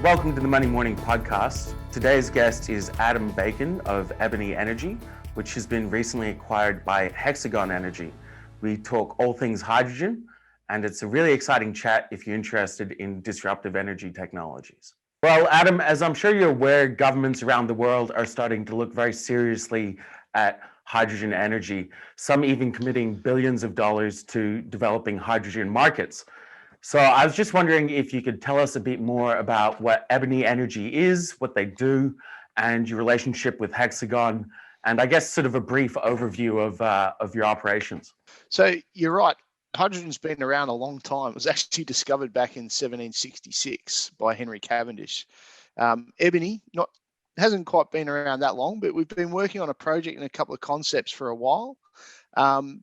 Welcome to the Monday Morning Podcast. Today's guest is Adam Bacon of Ebony Energy, which has been recently acquired by Hexagon Energy. We talk all things hydrogen, and it's a really exciting chat if you're interested in disruptive energy technologies. Well, Adam, as I'm sure you're aware, governments around the world are starting to look very seriously at hydrogen energy, some even committing billions of dollars to developing hydrogen markets. So I was just wondering if you could tell us a bit more about what Ebony Energy is, what they do, and your relationship with Hexagon, and I guess sort of a brief overview of your operations. So you're right. Hydrogen's been around a long time. It was actually discovered back in 1766 by Henry Cavendish. Ebony hasn't quite been around that long, but we've been working on a project and a couple of concepts for a while.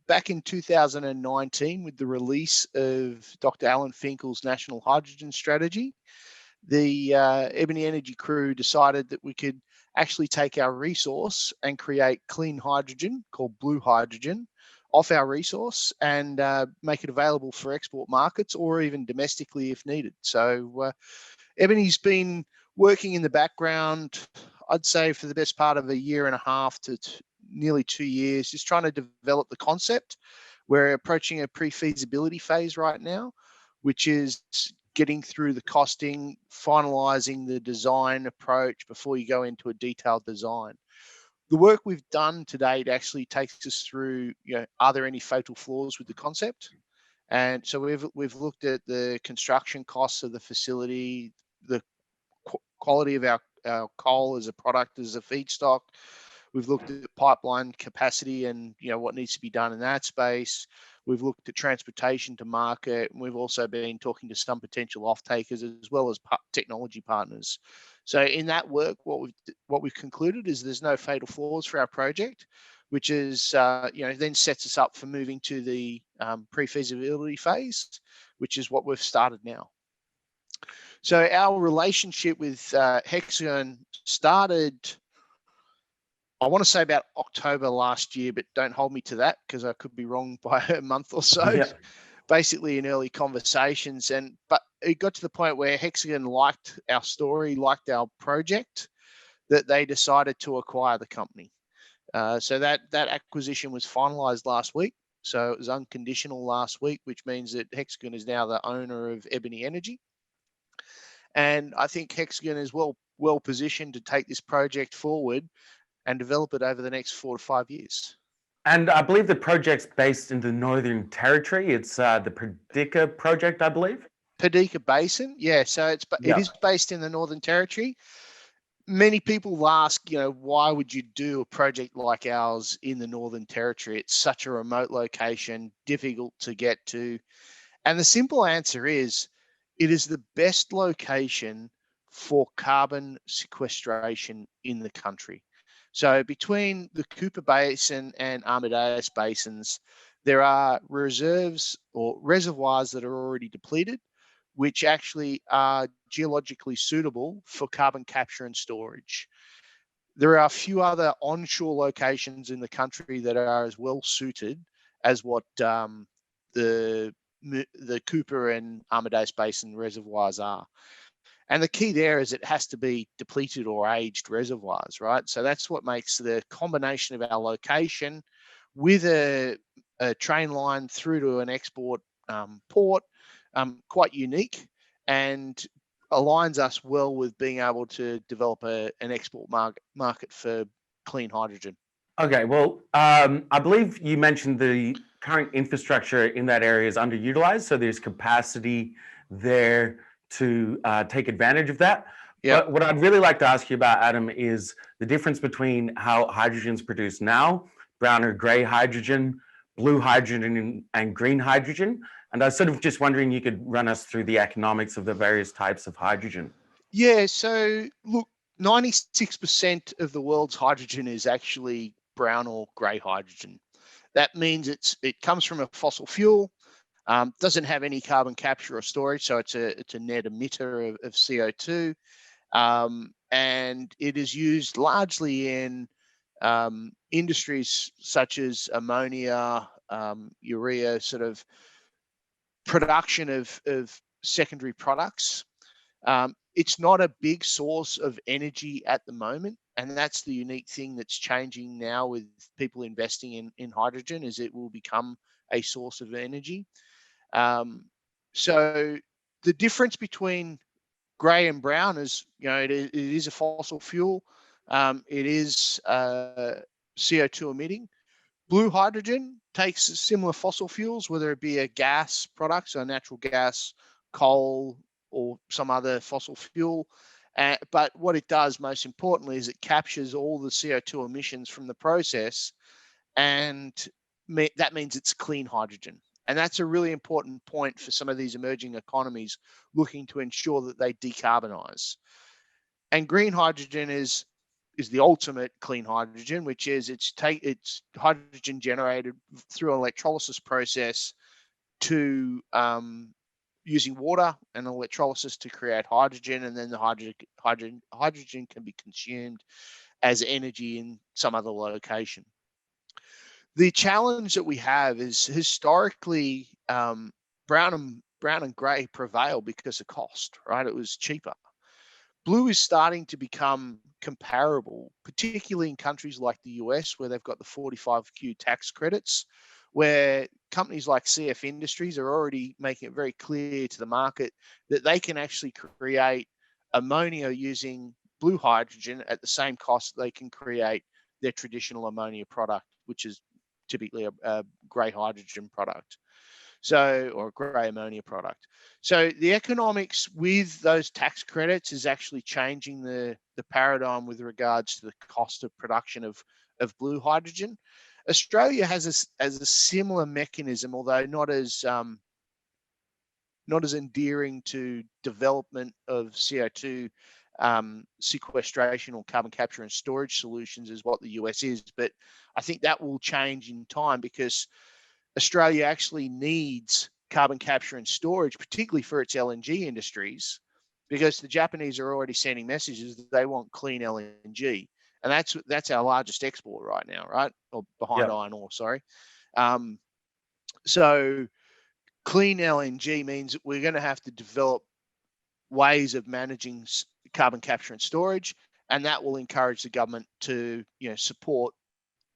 Back in 2019, with the release of Dr. Alan Finkel's National Hydrogen Strategy, the Ebony Energy crew decided that we could actually take our resource and create clean hydrogen, called blue hydrogen, off our resource and make it available for export markets or even domestically if needed. So Ebony's been working in the background, I'd say, for the best part of a year and a half to nearly 2 years, just trying to develop the concept. We're approaching a pre-feasibility phase right now, which is getting through the costing, finalizing the design approach before you go into a detailed design. The work we've done to date actually takes us through, are there any fatal flaws with the concept? And so we've looked at the construction costs of the facility, the quality of our coal as a product, as a feedstock. We've looked at pipeline capacity and what needs to be done in that space. We've looked at transportation to market, and we've also been talking to some potential off-takers as well as technology partners. So in that work, what we've concluded is there's no fatal flaws for our project, which is then sets us up for moving to the pre-feasibility phase, which is what we've started now. So our relationship with Hexagon started, I want to say, about October last year, but don't hold me to that because I could be wrong by a month or so. Yeah. Basically in early conversations, but it got to the point where Hexagon liked our story, liked our project, that they decided to acquire the company. So that acquisition was finalized last week. So it was unconditional last week, which means that Hexagon is now the owner of Ebony Energy. And I think Hexagon is well positioned to take this project forward and develop it over the next 4 to 5 years. And I believe the project's based in the Northern Territory. It's the Paducah project, I believe. Paducah Basin, yeah. So it is based in the Northern Territory. Many people ask, why would you do a project like ours in the Northern Territory? It's such a remote location, difficult to get to. And the simple answer is, it is the best location for carbon sequestration in the country. So between the Cooper Basin and Amadeus Basins, there are reserves or reservoirs that are already depleted, which actually are geologically suitable for carbon capture and storage. There are a few other onshore locations in the country that are as well suited as what the Cooper and Amadeus Basin reservoirs are. And the key there is it has to be depleted or aged reservoirs, right? So that's what makes the combination of our location with a train line through to an export port quite unique, and aligns us well with being able to develop an export market for clean hydrogen. Okay, well, I believe you mentioned the current infrastructure in that area is underutilized, so there's capacity there to take advantage of that. Yep. But what I'd really like to ask you about, Adam, is the difference between how hydrogen is produced now, brown or gray hydrogen, blue hydrogen, and green hydrogen. And I was sort of just wondering, you could run us through the economics of the various types of hydrogen. Yeah, so look, 96% of the world's hydrogen is actually brown or gray hydrogen. That means it comes from a fossil fuel. Doesn't have any carbon capture or storage, so it's a net emitter of CO2, and it is used largely in industries such as ammonia, urea, sort of production of secondary products. It's not a big source of energy at the moment, and that's the unique thing that's changing now with people investing in hydrogen, is it will become a source of energy. So the difference between grey and brown is, it is a fossil fuel. It is CO2 emitting. Blue hydrogen takes similar fossil fuels, whether it be a gas product, so natural gas, coal, or some other fossil fuel. But what it does, most importantly, is it captures all the CO2 emissions from the process, and that means it's clean hydrogen. And that's a really important point for some of these emerging economies looking to ensure that they decarbonize. And green hydrogen is the ultimate clean hydrogen, which is it's hydrogen generated through an electrolysis process to using water and electrolysis to create hydrogen, and then the hydrogen can be consumed as energy in some other location. The challenge that we have is historically brown and grey prevail because of cost, right? It was cheaper. Blue is starting to become comparable, particularly in countries like the US, where they've got the 45Q tax credits, where companies like CF Industries are already making it very clear to the market that they can actually create ammonia using blue hydrogen at the same cost they can create their traditional ammonia product, which is typically a grey hydrogen product. Or a grey ammonia product. So the economics with those tax credits is actually changing the paradigm with regards to the cost of production of blue hydrogen. Australia has a similar mechanism, although not as endearing to development of CO2 sequestration or carbon capture and storage solutions as what the US is. But I think that will change in time, because Australia actually needs carbon capture and storage, particularly for its LNG industries, because the Japanese are already sending messages that they want clean LNG. And that's our largest export right now, right? Or behind iron ore, sorry. So clean LNG means that we're going to have to develop ways of managing carbon capture and storage, and that will encourage the government to support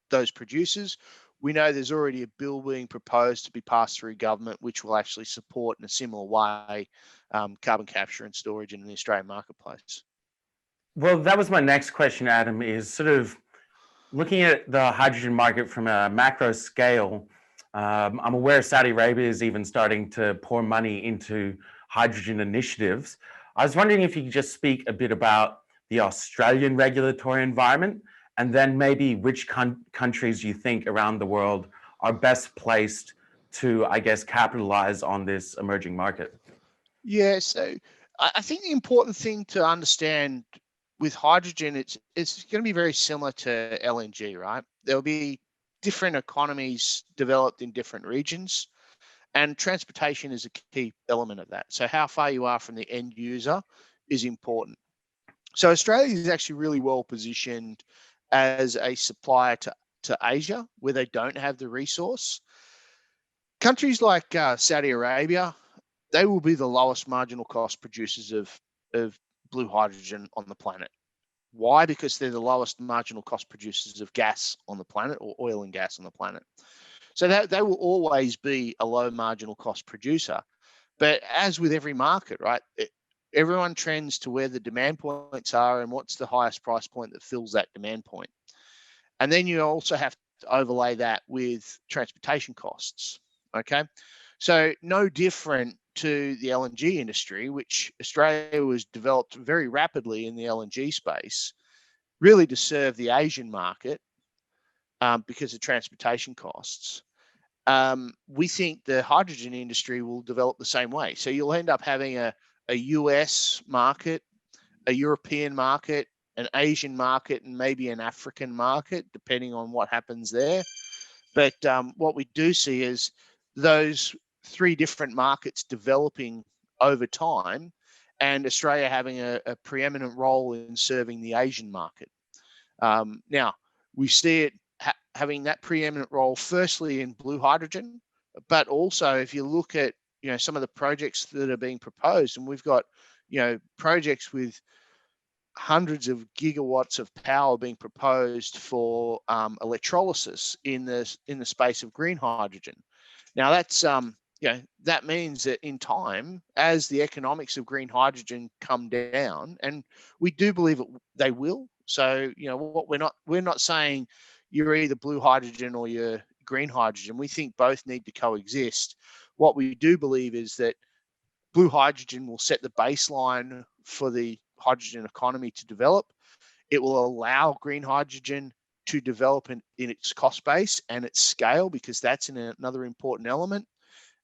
those producers. We know there's already a bill being proposed to be passed through government, which will actually support in a similar way carbon capture and storage in the Australian marketplace. Well, that was my next question, Adam, is sort of looking at the hydrogen market from a macro scale. I'm aware Saudi Arabia is even starting to pour money into hydrogen initiatives. I was wondering if you could just speak a bit about the Australian regulatory environment, and then maybe which countries you think around the world are best placed to, I guess, capitalize on this emerging market. Yeah, so I think the important thing to understand with hydrogen, it's going to be very similar to LNG, right? There'll be different economies developed in different regions, and transportation is a key element of that. So how far you are from the end user is important. So Australia is actually really well positioned as a supplier to Asia, where they don't have the resource. Countries like Saudi Arabia, they will be the lowest marginal cost producers of blue hydrogen on the planet. Why? Because they're the lowest marginal cost producers of gas on the planet, or oil and gas on the planet. So that they will always be a low marginal cost producer. But as with every market, right, everyone trends to where the demand points are and what's the highest price point that fills that demand point. And then you also have to overlay that with transportation costs. Okay. So no different to the LNG industry, which Australia was developed very rapidly in the LNG space, really to serve the Asian market because of transportation costs. We think the hydrogen industry will develop the same way. So you'll end up having a US market, a European market, an Asian market, and maybe an African market, depending on what happens there. But what we do see is those three different markets developing over time, and Australia having a preeminent role in serving the Asian market. Now, we see it having that preeminent role, firstly in blue hydrogen, but also if you look at some of the projects that are being proposed, and we've got projects with hundreds of gigawatts of power being proposed for electrolysis in the space of green hydrogen. Now that's that means that in time, as the economics of green hydrogen come down, and we do believe they will. So what we're not saying you're either blue hydrogen or you're green hydrogen. We think both need to coexist. What we do believe is that blue hydrogen will set the baseline for the hydrogen economy to develop. It will allow green hydrogen to develop in its cost base and its scale, because that's another important element.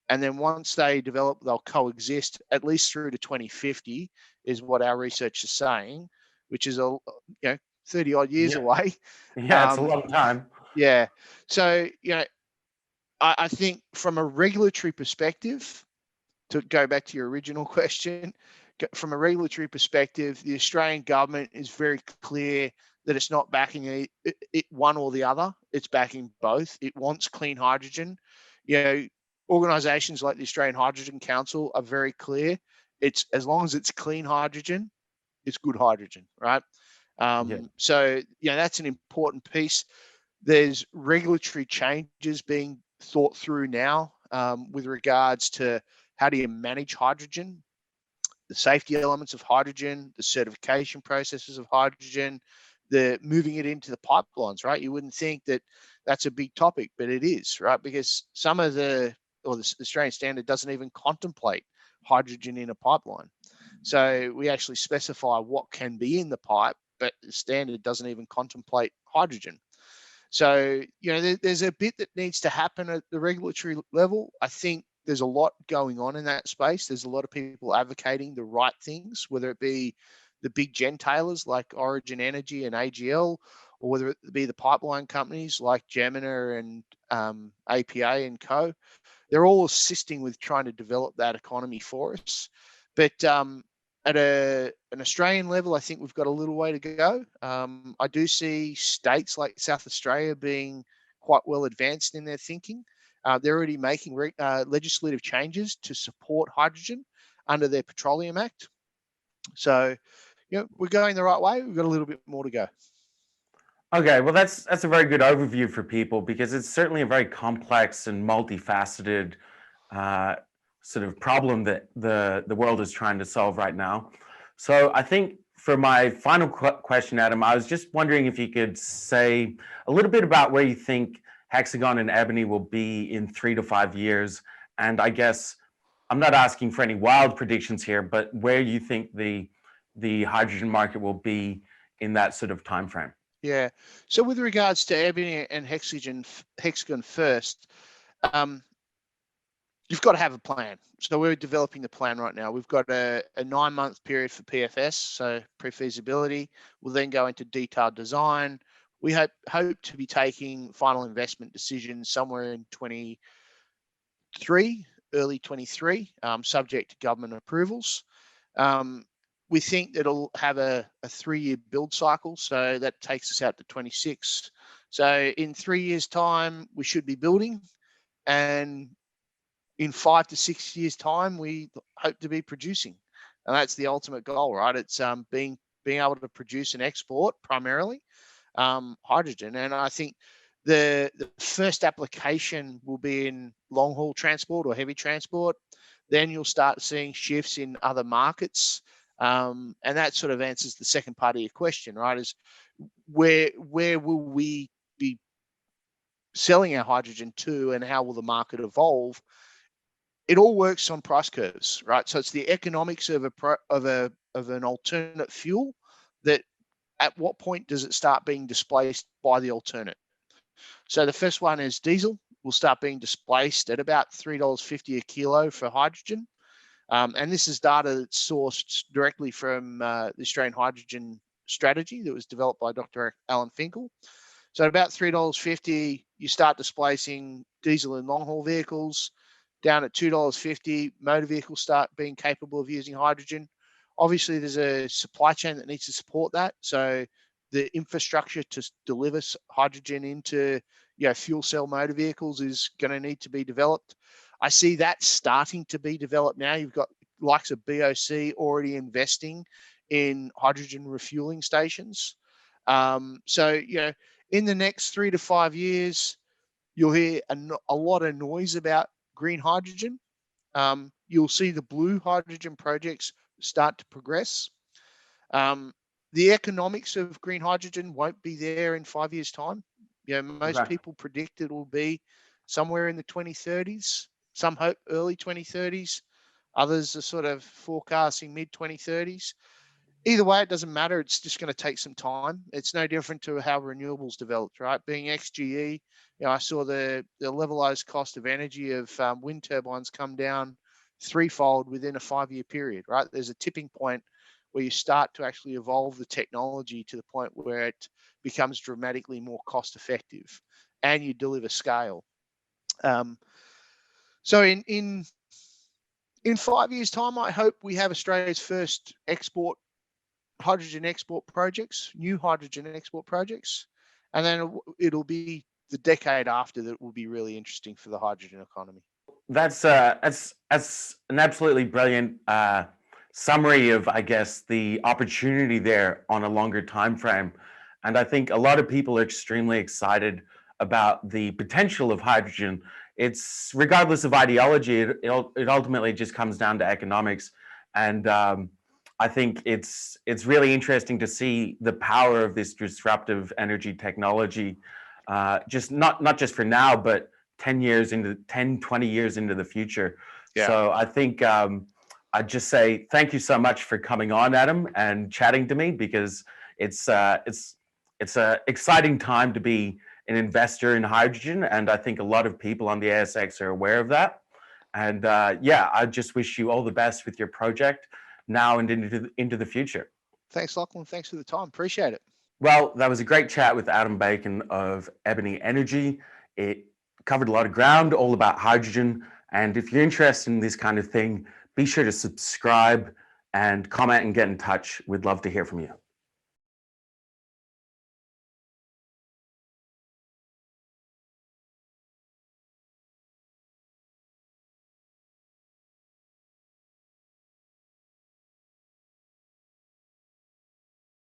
And then once they develop, they'll coexist at least through to 2050, is what our research is saying, which is 30 odd years away. Yeah, it's a long time. Yeah. So, I think from a regulatory perspective, to go back to your original question, from a regulatory perspective, the Australian government is very clear that it's not backing it one or the other. It's backing both. It wants clean hydrogen. Organisations like the Australian Hydrogen Council are very clear. It's as long as it's clean hydrogen, it's good hydrogen, right? So that's an important piece. There's regulatory changes being thought through now with regards to how do you manage hydrogen, the safety elements of hydrogen, the certification processes of hydrogen, the moving it into the pipelines, right? You wouldn't think that that's a big topic, but it is, right? Because the Australian standard doesn't even contemplate hydrogen in a pipeline. So we actually specify what can be in the pipe, but the standard doesn't even contemplate hydrogen. So, there's a bit that needs to happen at the regulatory level. I think there's a lot going on in that space. There's a lot of people advocating the right things, whether it be the big gentailers like Origin Energy and AGL, or whether it be the pipeline companies like Gemina and APA and co. They're all assisting with trying to develop that economy for us. But at an Australian level, I think we've got a little way to go. I do see states like South Australia being quite well advanced in their thinking. They're already making legislative changes to support hydrogen under their Petroleum Act. So, we're going the right way. We've got a little bit more to go. Okay, well, that's a very good overview for people, because it's certainly a very complex and multifaceted sort of problem that the world is trying to solve right now. So I think for my final question, Adam, I was just wondering if you could say a little bit about where you think Hexagon and Ebony will be in 3 to 5 years. And I guess I'm not asking for any wild predictions here, but where you think the hydrogen market will be in that sort of time frame. Yeah. So with regards to Ebony and Hexagon first, you've got to have a plan. So we're developing the plan right now. We've got a 9-month period for PFS, so pre-feasibility. We'll then go into detailed design. We hope to be taking final investment decisions somewhere in early 23, subject to government approvals. We think that it'll have a 3-year build cycle, so that takes us out to 26. So in 3 years' time, we should be building, and in 5 to 6 years' time, we hope to be producing, and that's the ultimate goal, right? It's being able to produce and export primarily hydrogen, and I think the first application will be in long haul transport or heavy transport. Then you'll start seeing shifts in other markets, and that sort of answers the second part of your question, right? Is where will we be selling our hydrogen to, and how will the market evolve? It all works on price curves, right? So it's the economics of an alternate fuel, that at what point does it start being displaced by the alternate? So the first one is diesel will start being displaced at about $3.50 a kilo for hydrogen. And this is data that's sourced directly from the Australian Hydrogen Strategy that was developed by Dr. Alan Finkel. So at about $3.50, you start displacing diesel in long-haul vehicles. Down at $2.50, motor vehicles start being capable of using hydrogen. Obviously, there's a supply chain that needs to support that. So the infrastructure to deliver hydrogen into fuel cell motor vehicles is going to need to be developed. I see that starting to be developed now. You've got likes of BOC already investing in hydrogen refueling stations. So, in the next 3 to 5 years, you'll hear a lot of noise about green hydrogen. You'll see the blue hydrogen projects start to progress. The economics of green hydrogen won't be there in 5 years' time. Most people predict it will be somewhere in the 2030s. Some hope early 2030s. Others are sort of forecasting mid 2030s. Either way, it doesn't matter. It's just going to take some time. It's no different to how renewables developed, right? Being XGE, I saw the levelized cost of energy of wind turbines come down threefold within a 5-year period, right? There's a tipping point where you start to actually evolve the technology to the point where it becomes dramatically more cost effective and you deliver scale. So in 5 years' time, I hope we have Australia's first hydrogen export projects, new hydrogen export projects, and then it'll be the decade after that will be really interesting for the hydrogen economy. That's an absolutely brilliant summary of, I guess, the opportunity there on a longer time frame. And I think a lot of people are extremely excited about the potential of hydrogen. It's regardless of ideology, it ultimately just comes down to economics. And I think it's really interesting to see the power of this disruptive energy technology, just not just for now, but 20 years into the future. Yeah. So I think I'd just say thank you so much for coming on, Adam, and chatting to me, because it's an exciting time to be an investor in hydrogen, and I think a lot of people on the ASX are aware of that. And I just wish you all the best with your project now and into the future. Thanks, Lachlan. Thanks for the time. Appreciate it. Well, that was a great chat with Adam Bacon of Ebony Energy. It covered a lot of ground, all about hydrogen. And if you're interested in this kind of thing, be sure to subscribe and comment and get in touch. We'd love to hear from you.